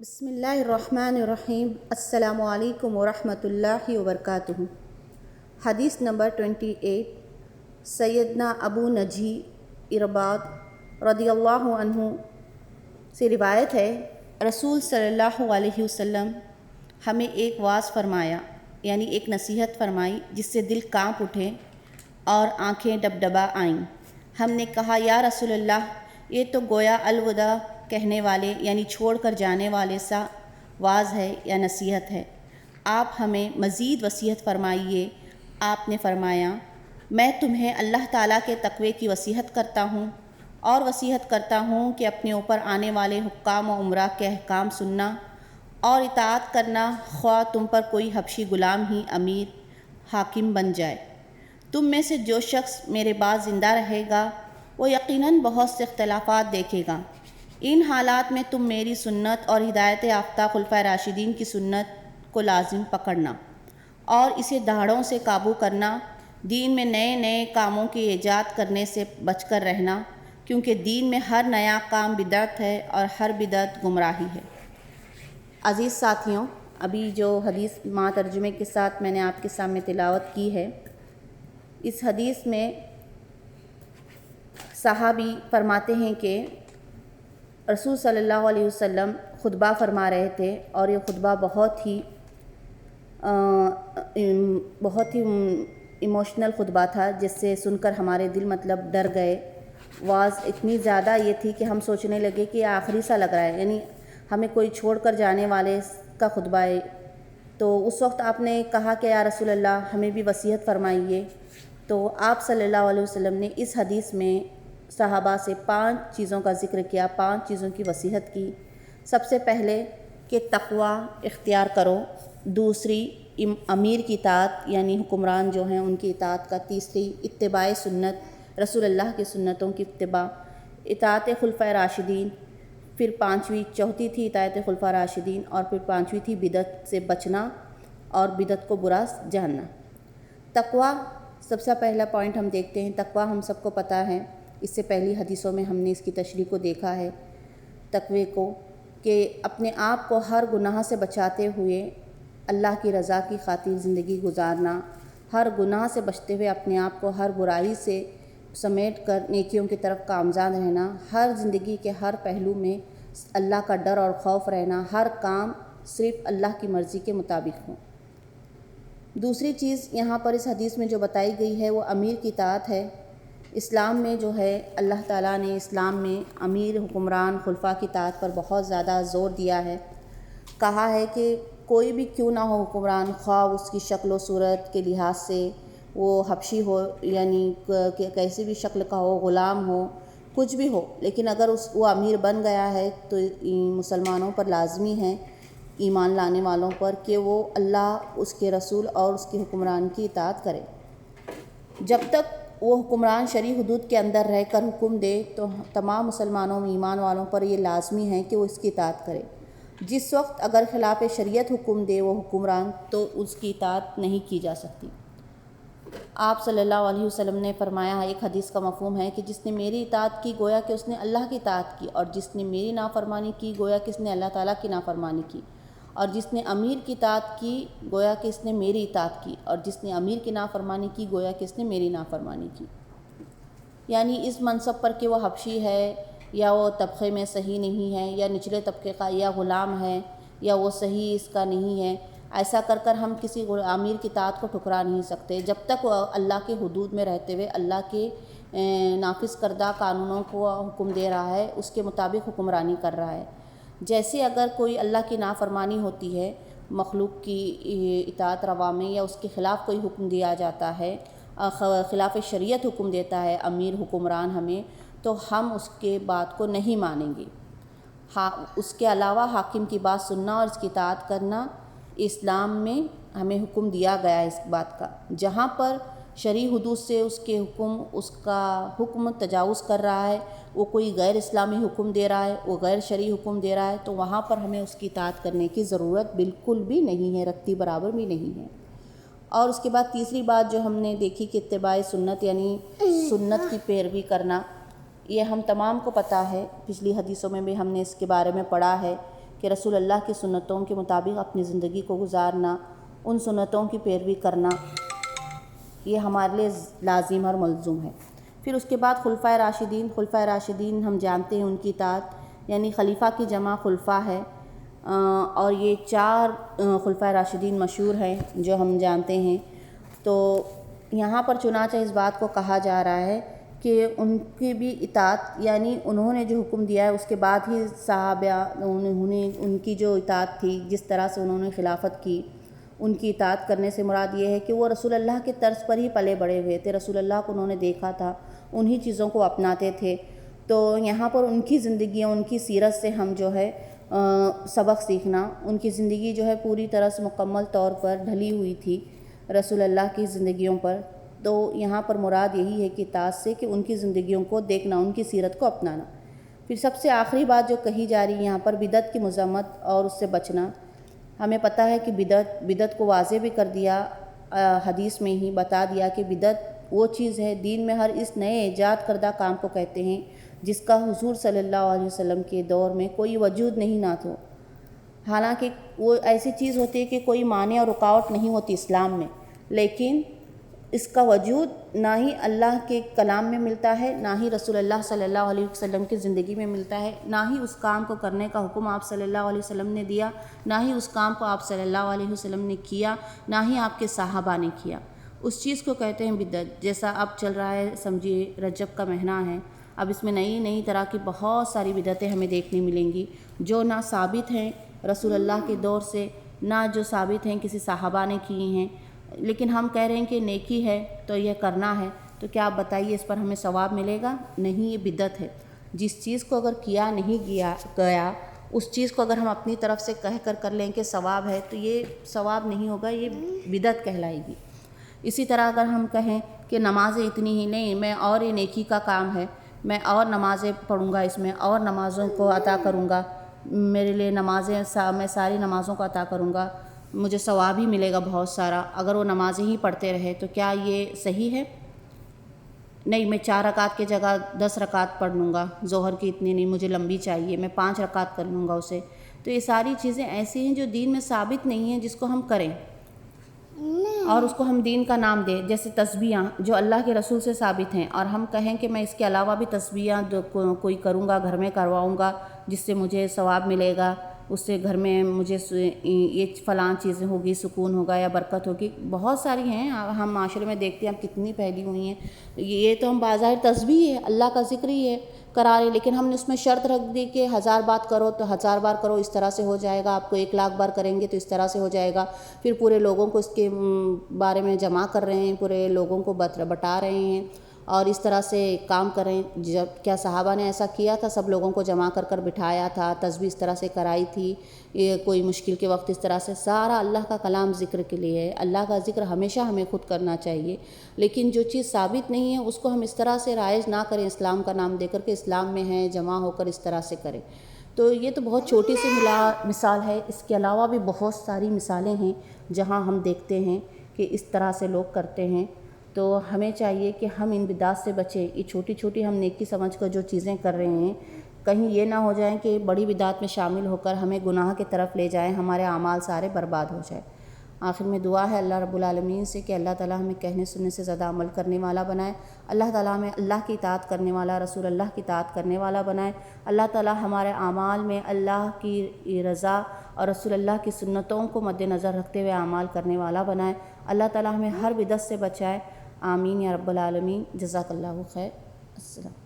بسم اللہ الرحمن الرحیم۔ السلام علیکم ورحمۃ اللہ وبرکاتہ۔ حدیث نمبر 28، سیدنا ابو نجی ارباض رضی اللہ عنہ سے روایت ہے، رسول صلی اللہ علیہ وسلم ہمیں ایک واعظ فرمایا، یعنی ایک نصیحت فرمائی جس سے دل کانپ اٹھے اور آنکھیں ڈبڈبا آئیں۔ ہم نے کہا یا رسول اللہ، یہ تو گویا الوداع کہنے والے یعنی چھوڑ کر جانے والے سا واعظ ہے یا نصیحت ہے، آپ ہمیں مزید وصیت فرمائیے۔ آپ نے فرمایا، میں تمہیں اللہ تعالیٰ کے تقوی کی وصیت کرتا ہوں اور وصیت کرتا ہوں کہ اپنے اوپر آنے والے حکام و امراء کے احکام سننا اور اطاعت کرنا، خواہ تم پر کوئی حبشی غلام ہی امیر حاکم بن جائے۔ تم میں سے جو شخص میرے بعد زندہ رہے گا وہ یقیناً بہت سے اختلافات دیکھے گا۔ ان حالات میں تم میری سنت اور ہدایت یافتہ خلفائے راشدین کی سنت کو لازم پکڑنا اور اسے دھاڑوں سے قابو کرنا، دین میں نئے نئے کاموں کی ایجاد کرنے سے بچ کر رہنا، کیونکہ دین میں ہر نیا کام بدعت ہے اور ہر بدعت گمراہی ہے۔ عزیز ساتھیوں، ابھی جو حدیث مع ترجمے کے ساتھ میں نے آپ کے سامنے تلاوت کی ہے، اس حدیث میں صحابی فرماتے ہیں کہ رسول صلی اللہ علیہ وسلم خطبہ فرما رہے تھے اور یہ خطبہ بہت ہی ایموشنل خطبہ تھا، جس سے سن کر ہمارے دل ڈر گئے۔ واعظ اتنی زیادہ یہ تھی کہ ہم سوچنے لگے کہ یہ آخری سا لگ رہا ہے، یعنی ہمیں کوئی چھوڑ کر جانے والے کا خطبہ ہے۔ تو اس وقت آپ نے کہا کہ یا رسول اللہ، ہمیں بھی وصیت فرمائیے۔ تو آپ صلی اللہ علیہ وسلم نے اس حدیث میں صحابہ سے 5 چیزوں کا ذکر کیا، 5 چیزوں کی وصیت کی۔ سب سے پہلے کہ تقوی اختیار کرو، دوسری امیر کی اطاعت یعنی حکمران جو ہیں ان کی اطاعت کا، تیسری اتباع سنت، رسول اللہ کی سنتوں کی اتباع، اطاعت خلفائے راشدین، پھر چوتھی تھی اطاعت خلفائے راشدین، اور پھر 5ویں تھی بدعت سے بچنا اور بدعت کو برا جاننا۔ تقوی سب سے پہلا پوائنٹ ہم دیکھتے ہیں۔ تقوی ہم سب کو پتہ ہے، اس سے پہلی حدیثوں میں ہم نے اس کی تشریح کو دیکھا ہے، تقوی کو، کہ اپنے آپ کو ہر گناہ سے بچاتے ہوئے اللہ کی رضا کی خاطر زندگی گزارنا، ہر گناہ سے بچتے ہوئے اپنے آپ کو ہر برائی سے سمیٹ کر نیکیوں کی طرف گامزن رہنا، ہر زندگی کے ہر پہلو میں اللہ کا ڈر اور خوف رہنا، ہر کام صرف اللہ کی مرضی کے مطابق ہو۔ دوسری چیز یہاں پر اس حدیث میں جو بتائی گئی ہے وہ امیر کی اطاعت ہے۔ اسلام میں جو ہے اللہ تعالیٰ نے اسلام میں امیر حکمران خلفاء کی اطاعت پر بہت زیادہ زور دیا ہے۔ کہا ہے کہ کوئی بھی کیوں نہ ہو حکمران، خواہ اس کی شکل و صورت کے لحاظ سے وہ حبشی ہو، یعنی کیسی بھی شکل کا ہو، غلام ہو، کچھ بھی ہو، لیکن اگر وہ امیر بن گیا ہے تو مسلمانوں پر لازمی ہے، ایمان لانے والوں پر، کہ وہ اللہ، اس کے رسول اور اس کے حکمران کی اطاعت کرے۔ جب تک وہ حکمران شرعی حدود کے اندر رہ کر حکم دے تو تمام مسلمانوں میں ایمان والوں پر یہ لازمی ہے کہ وہ اس کی اطاعت کرے۔ جس وقت اگر خلاف شریعت حکم دے وہ حکمران تو اس کی اطاعت نہیں کی جا سکتی۔ آپ صلی اللہ علیہ وسلم نے فرمایا ہے، ایک حدیث کا مفہوم ہے کہ جس نے میری اطاعت کی گویا کہ اس نے اللہ کی اطاعت کی، اور جس نے میری نافرمانی کی گویا کہ اس نے اللہ تعالیٰ کی نافرمانی کی، اور جس نے امیر کی اطاعت کی گویا کہ اس نے میری اطاعت کی، اور جس نے امیر کی نافرمانی کی گویا کہ اس نے میری نافرمانی کی۔ یعنی اس منصب پر کہ وہ حبشی ہے یا وہ طبقے میں صحیح نہیں ہے یا نچلے طبقے کا یا غلام ہے یا وہ صحیح اس کا نہیں ہے، ایسا کر کر ہم کسی امیر کی اطاعت کو ٹھکرا نہیں سکتے جب تک وہ اللہ کے حدود میں رہتے ہوئے اللہ کے نافذ کردہ قانونوں کو حکم دے رہا ہے، اس کے مطابق حکمرانی کر رہا ہے۔ جیسے اگر کوئی اللہ کی نافرمانی ہوتی ہے، مخلوق کی اطاعت روا میں، یا اس کے خلاف کوئی حکم دیا جاتا ہے، خلاف شریعت حکم دیتا ہے امیر حکمران ہمیں، تو ہم اس کے بات کو نہیں مانیں گے۔ اس کے علاوہ حاکم کی بات سننا اور اس کی اطاعت کرنا اسلام میں ہمیں حکم دیا گیا ہے اس بات کا۔ جہاں پر شرعی حدود سے اس کا حکم تجاوز کر رہا ہے، وہ کوئی غیر اسلامی حکم دے رہا ہے، وہ غیر شرعی حکم دے رہا ہے، تو وہاں پر ہمیں اس کی اطاعت کرنے کی ضرورت بالکل بھی نہیں ہے، رتی برابر بھی نہیں ہے۔ اور اس کے بعد تیسری بات جو ہم نے دیکھی کہ اتباع سنت یعنی سنت کی پیروی کرنا، یہ ہم تمام کو پتہ ہے، پچھلی حدیثوں میں بھی ہم نے اس کے بارے میں پڑھا ہے کہ رسول اللہ کی سنتوں کے مطابق اپنی زندگی کو گزارنا، ان سنتوں کی پیروی کرنا، یہ ہمارے لیے لازم اور ملزوم ہے۔ پھر اس کے بعد خلفائے راشدین ہم جانتے ہیں ان کی اطاعت، یعنی خلیفہ کی جمع خلفہ ہے، اور یہ 4 خلفائے راشدین مشہور ہیں جو ہم جانتے ہیں۔ تو یہاں پر چنانچہ اس بات کو کہا جا رہا ہے کہ ان کی بھی اطاعت، یعنی انہوں نے جو حکم دیا ہے اس کے بعد ہی صحابہ ان کی جو اطاعت تھی، جس طرح سے انہوں نے خلافت کی، ان کی اطاعت کرنے سے مراد یہ ہے کہ وہ رسول اللہ کے طرز پر ہی پلے بڑے ہوئے تھے، رسول اللہ کو انہوں نے دیکھا تھا، انہی چیزوں کو اپناتے تھے۔ تو یہاں پر ان کی زندگیوں، ان کی سیرت سے ہم جو ہے سبق سیکھنا، ان کی زندگی جو ہے پوری طرح سے مکمل طور پر ڈھلی ہوئی تھی رسول اللہ کی زندگیوں پر۔ تو یہاں پر مراد یہی ہے کہ اطاعت سے کہ ان کی زندگیوں کو دیکھنا، ان کی سیرت کو اپنانا۔ پھر سب سے آخری بات جو کہی جا رہی ہے یہاں پر بدعت کی مذمت اور اس سے بچنا۔ ہمیں پتہ ہے کہ بدعت کو واضح بھی کر دیا، حدیث میں ہی بتا دیا کہ بدعت وہ چیز ہے، دین میں ہر اس نئے ایجاد کردہ کام کو کہتے ہیں جس کا حضور صلی اللہ علیہ وسلم کے دور میں کوئی وجود نہیں نہ تھا۔ حالانکہ وہ ایسی چیز ہوتی ہے کہ کوئی مانع اور رکاوٹ نہیں ہوتی اسلام میں، لیکن اس کا وجود نہ ہی اللہ کے کلام میں ملتا ہے، نہ ہی رسول اللہ صلی اللہ علیہ وسلم کی زندگی میں ملتا ہے، نہ ہی اس کام کو کرنے کا حکم آپ صلی اللہ علیہ وسلم نے دیا، نہ ہی اس کام کو آپ صلی اللہ علیہ وسلم نے کیا، نہ ہی آپ کے صحابہ نے کیا۔ اس چیز کو کہتے ہیں بدعت۔ جیسا اب چل رہا ہے، سمجھیے رجب کا مہینہ ہے، اب اس میں نئی طرح کی بہت ساری بدعتیں ہمیں دیکھنے ملیں گی جو نہ ثابت ہیں رسول اللہ کے دور سے، نہ جو ثابت ہیں کسی صحابہ نے کی ہیں، لیکن ہم کہہ رہے ہیں کہ نیکی ہے تو یہ کرنا ہے۔ تو کیا آپ بتائیے اس پر ہمیں ثواب ملے گا؟ نہیں، یہ بدعت ہے۔ جس چیز کو اگر کیا نہیں گیا اس چیز کو اگر ہم اپنی طرف سے کہہ کر لیں کہ ثواب ہے تو یہ ثواب نہیں ہوگا، یہ بدعت کہلائے گی۔ اسی طرح اگر ہم کہیں کہ نمازیں اتنی ہی نہیں، میں اور یہ نیکی کا کام ہے، میں اور نمازیں پڑھوں گا، اس میں اور نمازوں کو عطا کروں گا، میرے لیے نمازیں میں ساری نمازوں کو عطا کروں گا، مجھے ثواب ہی ملے گا بہت سارا اگر وہ نمازیں ہی پڑھتے رہے، تو کیا یہ صحیح ہے؟ نہیں، میں 4 رکعت کی جگہ 10 رکعت پڑھ لوں گا، ظہر کی اتنی نہیں، مجھے لمبی چاہیے، میں 5 رکعت کر لوں گا اسے۔ تو یہ ساری چیزیں ایسی ہیں جو دین میں ثابت نہیں ہیں، جس کو ہم کریں اور اس کو ہم دین کا نام دیں۔ جیسے تسبیحاں جو اللہ کے رسول سے ثابت ہیں، اور ہم کہیں کہ میں اس کے علاوہ بھی تسبیحاں کوئی کروں گا، گھر میں کرواؤں گا جس سے مجھے ثواب ملے گا، اس سے گھر میں مجھے یہ فلاں چیزیں ہوگی، سکون ہوگا یا برکت ہوگی۔ بہت ساری ہیں، ہم معاشرے میں دیکھتے ہیں اب کتنی پھیلی ہوئی ہیں۔ یہ تو ہم بظاہر تسبیح ہے، اللہ کا ذکر ہی ہے کرا رہے، لیکن ہم نے اس میں شرط رکھ دی کہ 1000 بار کرو تو 1000 بار کرو، اس طرح سے ہو جائے گا، آپ کو 1,00,000 بار کریں گے تو اس طرح سے ہو جائے گا۔ پھر پورے لوگوں کو اس کے بارے میں جمع کر رہے ہیں، پورے لوگوں کو بتا رہے ہیں اور اس طرح سے کام کریں۔ جب کیا صحابہ نے ایسا کیا تھا؟ سب لوگوں کو جمع کر بٹھایا تھا، تسبیح اس طرح سے کرائی تھی، یہ کوئی مشکل کے وقت اس طرح سے، سارا اللہ کا کلام ذکر کے لیے ہے۔ اللہ کا ذکر ہمیشہ ہمیں خود کرنا چاہیے، لیکن جو چیز ثابت نہیں ہے اس کو ہم اس طرح سے رائج نہ کریں، اسلام کا نام دے کر کے اسلام میں ہے، جمع ہو کر اس طرح سے کریں۔ تو یہ تو بہت چھوٹی سی مثال ہے، اس کے علاوہ بھی بہت ساری مثالیں ہیں جہاں ہم دیکھتے ہیں کہ اس طرح سے لوگ کرتے ہیں۔ تو ہمیں چاہیے کہ ہم ان بدعات سے بچیں۔ یہ چھوٹی چھوٹی ہم نیکی سمجھ کر جو چیزیں کر رہے ہیں، کہیں یہ نہ ہو جائیں کہ بڑی بدعات میں شامل ہو کر ہمیں گناہ کی طرف لے جائیں، ہمارے اعمال سارے برباد ہو جائیں۔ آخر میں دعا ہے اللہ رب العالمین سے کہ اللہ تعالیٰ ہمیں کہنے سننے سے زیادہ عمل کرنے والا بنائے، اللہ تعالیٰ ہمیں اللہ کی اطاعت کرنے والا، رسول اللہ کی اطاعت کرنے والا بنائے، اللہ تعالیٰ ہمارے اعمال میں اللہ کی رضا اور رسول اللہ کی سنتوں کو مد نظر رکھتے ہوئے اعمال کرنے والا بنائے، اللہ تعالیٰ ہمیں ہر بدعت سے بچائے، آمین یا رب العالمین۔ جزاک اللہ خیر۔ السلام۔